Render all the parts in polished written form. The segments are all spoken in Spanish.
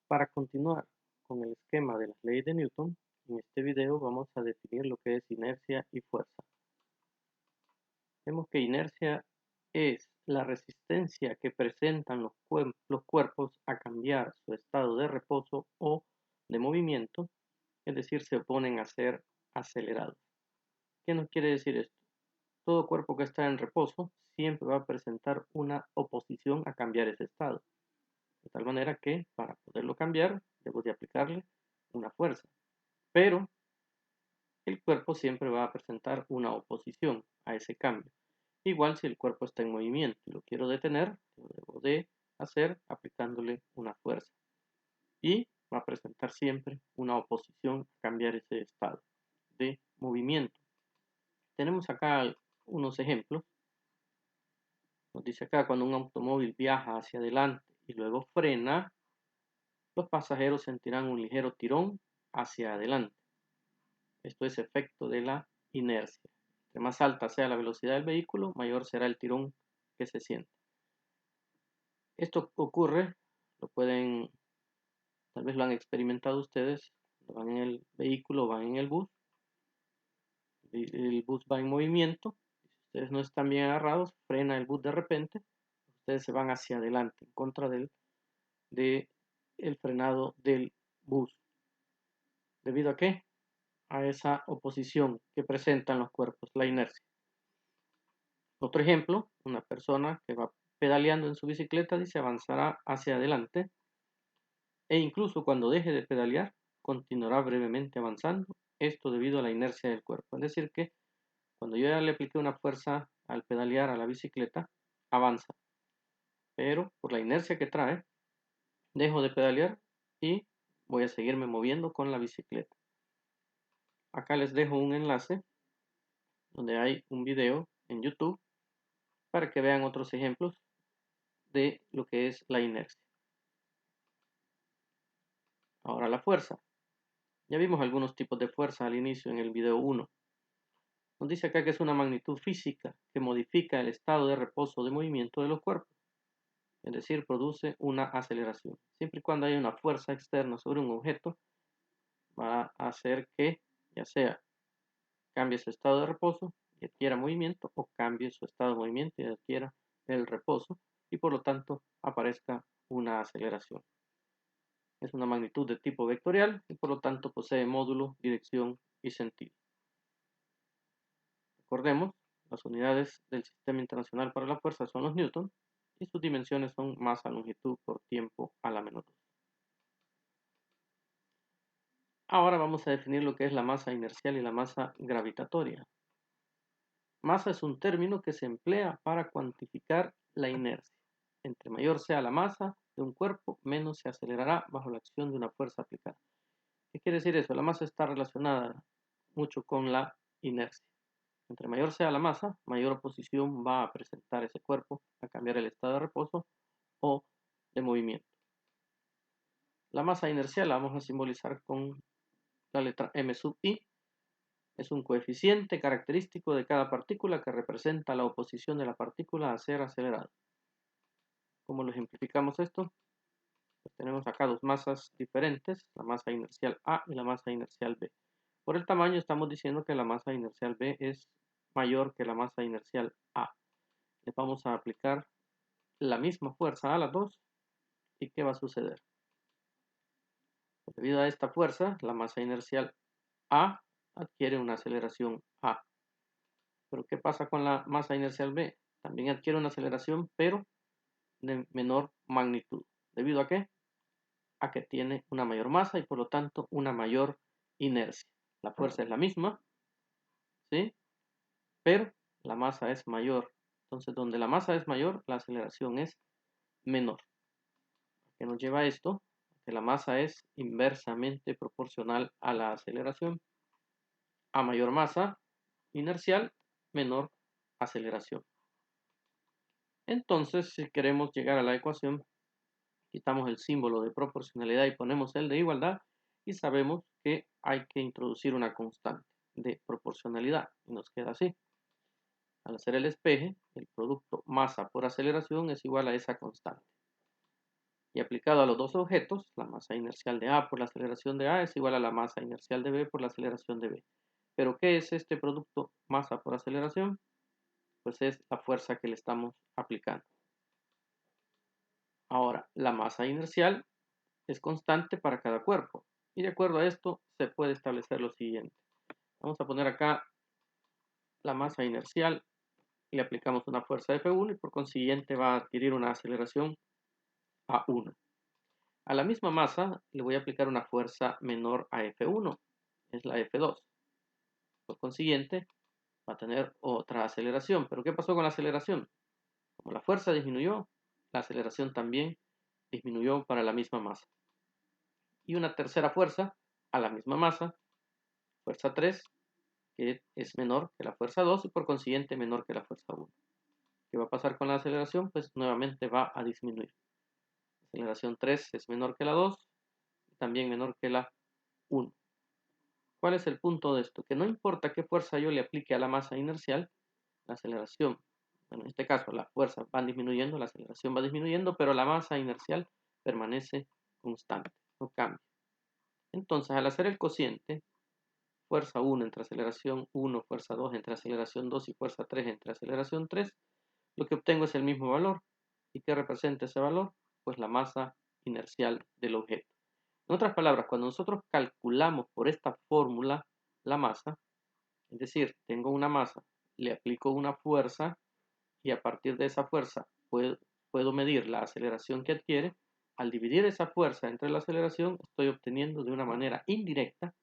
Para continuar con el esquema de las leyes de Newton, en este video vamos a definir lo que es inercia y fuerza. Vemos que inercia es la resistencia que presentan los cuerpos a cambiar su estado de reposo o de movimiento, es decir, se oponen a ser acelerados. ¿Qué nos quiere decir esto? Todo cuerpo que está en reposo siempre va a presentar una oposición a cambiar ese estado. De tal manera que para poderlo cambiar, debo de aplicarle una fuerza. Pero el cuerpo siempre va a presentar una oposición a ese cambio. Igual si el cuerpo está en movimiento y lo quiero detener, lo debo de hacer aplicándole una fuerza. Y va a presentar siempre una oposición a cambiar ese estado de movimiento. Tenemos acá unos ejemplos. Nos dice acá, cuando un automóvil viaja hacia adelante y luego frena, los pasajeros sentirán un ligero tirón hacia adelante. Esto es efecto de la inercia. Entre más alta sea la velocidad del vehículo, mayor será el tirón que se siente. Esto ocurre, tal vez lo han experimentado ustedes, van en el vehículo, van en el bus va en movimiento, si ustedes no están bien agarrados, frena el bus de repente, ustedes se van hacia adelante, en contra del frenado del bus. ¿Debido a qué? A esa oposición que presentan los cuerpos, la inercia. Otro ejemplo, una persona que va pedaleando en su bicicleta dice avanzará hacia adelante e incluso cuando deje de pedalear continuará brevemente avanzando, esto debido a la inercia del cuerpo. Es decir que cuando yo ya le apliqué una fuerza al pedalear a la bicicleta, avanza, pero por la inercia que trae, dejo de pedalear y voy a seguirme moviendo con la bicicleta. Acá les dejo un enlace donde hay un video en YouTube para que vean otros ejemplos de lo que es la inercia. Ahora la fuerza. Ya vimos algunos tipos de fuerza al inicio en el video 1. Nos dice acá que es una magnitud física que modifica el estado de reposo de movimiento de los cuerpos, es decir, produce una aceleración. Siempre y cuando haya una fuerza externa sobre un objeto, va a hacer que ya sea cambie su estado de reposo y adquiera movimiento, o cambie su estado de movimiento y adquiera el reposo, y por lo tanto aparezca una aceleración. Es una magnitud de tipo vectorial y por lo tanto posee módulo, dirección y sentido. Recordemos, las unidades del Sistema Internacional para la Fuerza son los newton y sus dimensiones son masa, longitud por tiempo a la menor 2. Ahora vamos a definir lo que es la masa inercial y la masa gravitatoria. Masa es un término que se emplea para cuantificar la inercia. Entre mayor sea la masa de un cuerpo, menos se acelerará bajo la acción de una fuerza aplicada. ¿Qué quiere decir eso? La masa está relacionada mucho con la inercia. Entre mayor sea la masa, mayor oposición va a presentar ese cuerpo a cambiar el estado de reposo o de movimiento. La masa inercial la vamos a simbolizar con la letra m sub i. Es un coeficiente característico de cada partícula que representa la oposición de la partícula a ser acelerada. ¿Cómo lo ejemplificamos esto? Pues tenemos acá dos masas diferentes, la masa inercial A y la masa inercial B. Por el tamaño estamos diciendo que la masa inercial B es mayor que la masa inercial A. Le vamos a aplicar la misma fuerza a las dos. ¿Y qué va a suceder? Pues debido a esta fuerza, la masa inercial A adquiere una aceleración A. Pero ¿qué pasa con la masa inercial B? También adquiere una aceleración, pero de menor magnitud. ¿Debido a qué? A que tiene una mayor masa y por lo tanto una mayor inercia. La fuerza es la misma, ¿sí? Pero la masa es mayor. Entonces, donde la masa es mayor, la aceleración es menor. ¿Qué nos lleva a esto? Que la masa es inversamente proporcional a la aceleración. A mayor masa inercial, menor aceleración. Entonces, si queremos llegar a la ecuación, quitamos el símbolo de proporcionalidad y ponemos el de igualdad y sabemos que hay que introducir una constante de proporcionalidad y nos queda así. Al hacer el despeje, el producto masa por aceleración es igual a esa constante. Y aplicado a los dos objetos, la masa inercial de A por la aceleración de A es igual a la masa inercial de B por la aceleración de B. ¿Pero qué es este producto masa por aceleración? Pues es la fuerza que le estamos aplicando. Ahora, la masa inercial es constante para cada cuerpo. Y de acuerdo a esto, se puede establecer lo siguiente. Vamos a poner acá la masa inercial, le aplicamos una fuerza F1 y por consiguiente va a adquirir una aceleración A1. A la misma masa le voy a aplicar una fuerza menor a F1, es la F2. Por consiguiente, va a tener otra aceleración. ¿Pero qué pasó con la aceleración? Como la fuerza disminuyó, la aceleración también disminuyó para la misma masa. Y una tercera fuerza a la misma masa, fuerza 3, que es menor que la fuerza 2 y por consiguiente menor que la fuerza 1. ¿Qué va a pasar con la aceleración? Pues nuevamente va a disminuir. La aceleración 3 es menor que la 2 y también menor que la 1. ¿Cuál es el punto de esto? Que no importa qué fuerza yo le aplique a la masa inercial, la aceleración, bueno, en este caso las fuerzas van disminuyendo, la aceleración va disminuyendo, pero la masa inercial permanece constante, no cambia. Entonces, al hacer el cociente, fuerza 1 entre aceleración 1, fuerza 2 entre aceleración 2 y fuerza 3 entre aceleración 3, lo que obtengo es el mismo valor. ¿Y qué representa ese valor? Pues la masa inercial del objeto. En otras palabras, cuando nosotros calculamos por esta fórmula la masa, es decir, tengo una masa, le aplico una fuerza y a partir de esa fuerza puedo medir la aceleración que adquiere. Al dividir esa fuerza entre la aceleración, estoy obteniendo de una manera indirecta,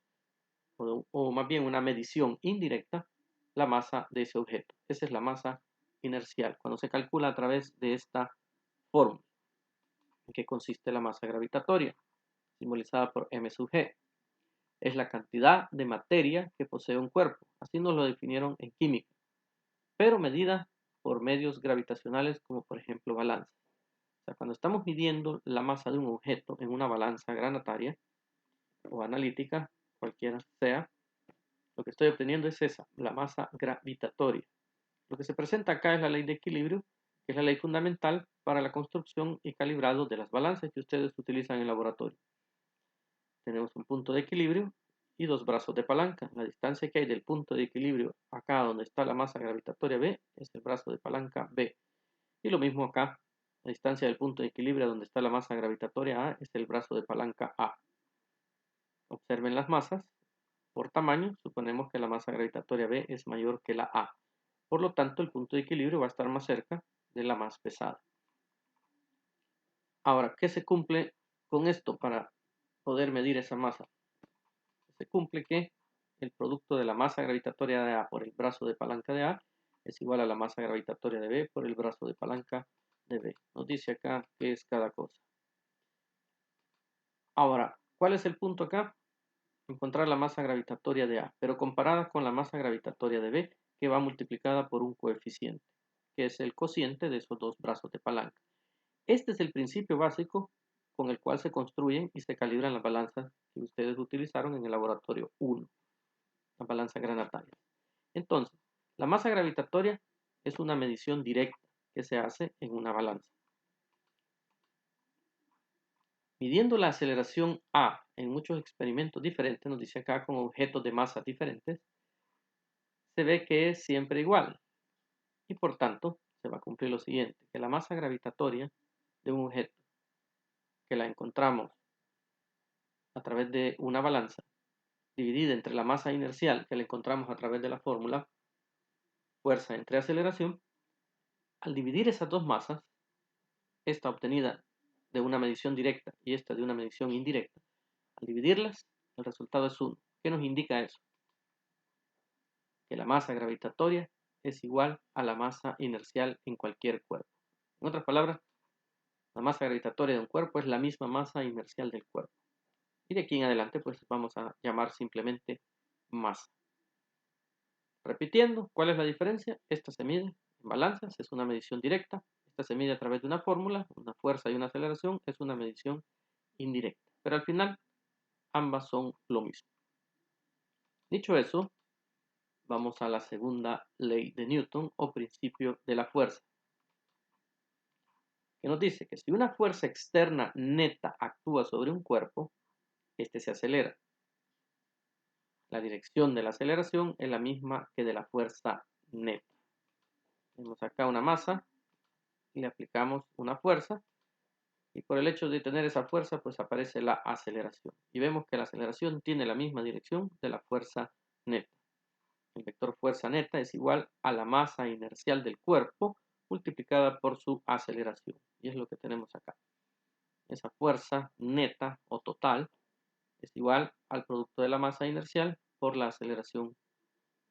o más bien una medición indirecta, la masa de ese objeto. Esa es la masa inercial, cuando se calcula a través de esta fórmula, en que consiste la masa gravitatoria, simbolizada por m sub g. Es la cantidad de materia que posee un cuerpo, así nos lo definieron en química, pero medida por medios gravitacionales como por ejemplo balanzas. O sea, cuando estamos midiendo la masa de un objeto en una balanza granataria o analítica, cualquiera sea, lo que estoy obteniendo es esa, la masa gravitatoria. Lo que se presenta acá es la ley de equilibrio, que es la ley fundamental para la construcción y calibrado de las balanzas que ustedes utilizan en el laboratorio. Tenemos un punto de equilibrio y dos brazos de palanca. La distancia que hay del punto de equilibrio acá donde está la masa gravitatoria B es el brazo de palanca B. Y lo mismo acá, la distancia del punto de equilibrio donde está la masa gravitatoria A es el brazo de palanca A. Observen las masas. Por tamaño, suponemos que la masa gravitatoria B es mayor que la A. Por lo tanto, el punto de equilibrio va a estar más cerca de la más pesada. Ahora, ¿qué se cumple con esto para poder medir esa masa? Se cumple que el producto de la masa gravitatoria de A por el brazo de palanca de A es igual a la masa gravitatoria de B por el brazo de palanca de B. Nos dice acá qué es cada cosa. Ahora, ¿cuál es el punto acá? Encontrar la masa gravitatoria de A, pero comparada con la masa gravitatoria de B, que va multiplicada por un coeficiente, que es el cociente de esos dos brazos de palanca. Este es el principio básico con el cual se construyen y se calibran las balanzas que ustedes utilizaron en el laboratorio 1, la balanza granataria. Entonces, la masa gravitatoria es una medición directa que se hace en una balanza. Midiendo la aceleración A en muchos experimentos diferentes, nos dice acá con objetos de masas diferentes, se ve que es siempre igual. Y por tanto, se va a cumplir lo siguiente, que la masa gravitatoria de un objeto que la encontramos a través de una balanza, dividida entre la masa inercial que la encontramos a través de la fórmula, fuerza entre aceleración, al dividir esas dos masas, esta obtenida de una medición directa y esta de una medición indirecta, al dividirlas, el resultado es 1. ¿Qué nos indica eso? Que la masa gravitatoria es igual a la masa inercial en cualquier cuerpo. En otras palabras, la masa gravitatoria de un cuerpo es la misma masa inercial del cuerpo. Y de aquí en adelante, pues vamos a llamar simplemente masa. Repitiendo, ¿cuál es la diferencia? Esta se mide en balanzas, es una medición directa. Esta se mide a través de una fórmula, una fuerza y una aceleración, es una medición indirecta. Pero al final, ambas son lo mismo. Dicho eso, vamos a la segunda ley de Newton o principio de la fuerza, que nos dice que si una fuerza externa neta actúa sobre un cuerpo, este se acelera. La dirección de la aceleración es la misma que de la fuerza neta. Tenemos acá una masa y le aplicamos una fuerza, y por el hecho de tener esa fuerza, pues aparece la aceleración. Y vemos que la aceleración tiene la misma dirección de la fuerza neta. El vector fuerza neta es igual a la masa inercial del cuerpo multiplicada por su aceleración. Y es lo que tenemos acá. Esa fuerza neta o total es igual al producto de la masa inercial por la aceleración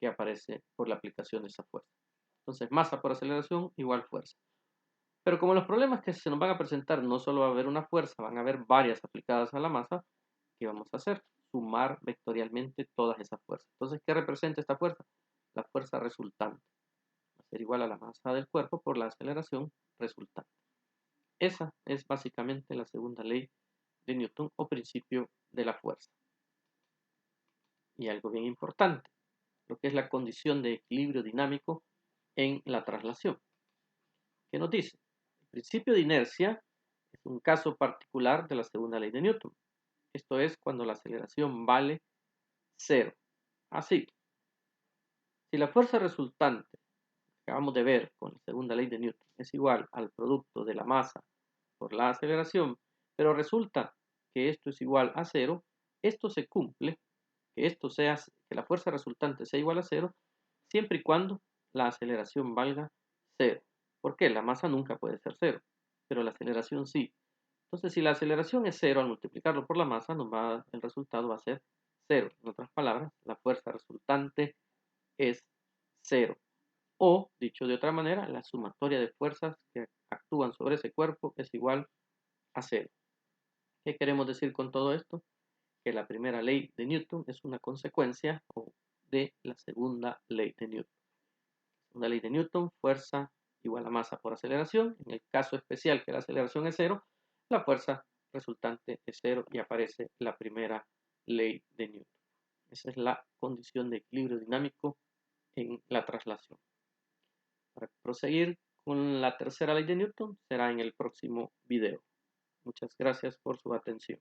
que aparece por la aplicación de esa fuerza. Entonces, masa por aceleración igual fuerza. Pero como los problemas que se nos van a presentar no solo va a haber una fuerza, van a haber varias aplicadas a la masa, ¿qué vamos a hacer? Sumar vectorialmente todas esas fuerzas. Entonces, ¿qué representa esta fuerza? La fuerza resultante. Va a ser igual a la masa del cuerpo por la aceleración resultante. Esa es básicamente la segunda ley de Newton o principio de la fuerza. Y algo bien importante, lo que es la condición de equilibrio dinámico en la traslación. ¿Qué nos dice? El principio de inercia es un caso particular de la segunda ley de Newton. Esto es cuando la aceleración vale 0. Así, si la fuerza resultante que acabamos de ver con la segunda ley de Newton es igual al producto de la masa por la aceleración, pero resulta que esto es igual a 0, esto se cumple, que la fuerza resultante sea igual a 0, siempre y cuando la aceleración valga 0. ¿Por qué? La masa nunca puede ser 0, pero la aceleración sí. Entonces, si la aceleración es 0, al multiplicarlo por la masa, el resultado va a ser 0. En otras palabras, la fuerza resultante es 0. O, dicho de otra manera, la sumatoria de fuerzas que actúan sobre ese cuerpo es igual a 0. ¿Qué queremos decir con todo esto? Que la primera ley de Newton es una consecuencia de la segunda ley de Newton. Segunda ley de Newton, fuerza igual a masa por aceleración. En el caso especial que la aceleración es 0, la fuerza resultante es 0 y aparece la primera ley de Newton. Esa es la condición de equilibrio dinámico en la traslación. Para proseguir con la tercera ley de Newton será en el próximo video. Muchas gracias por su atención.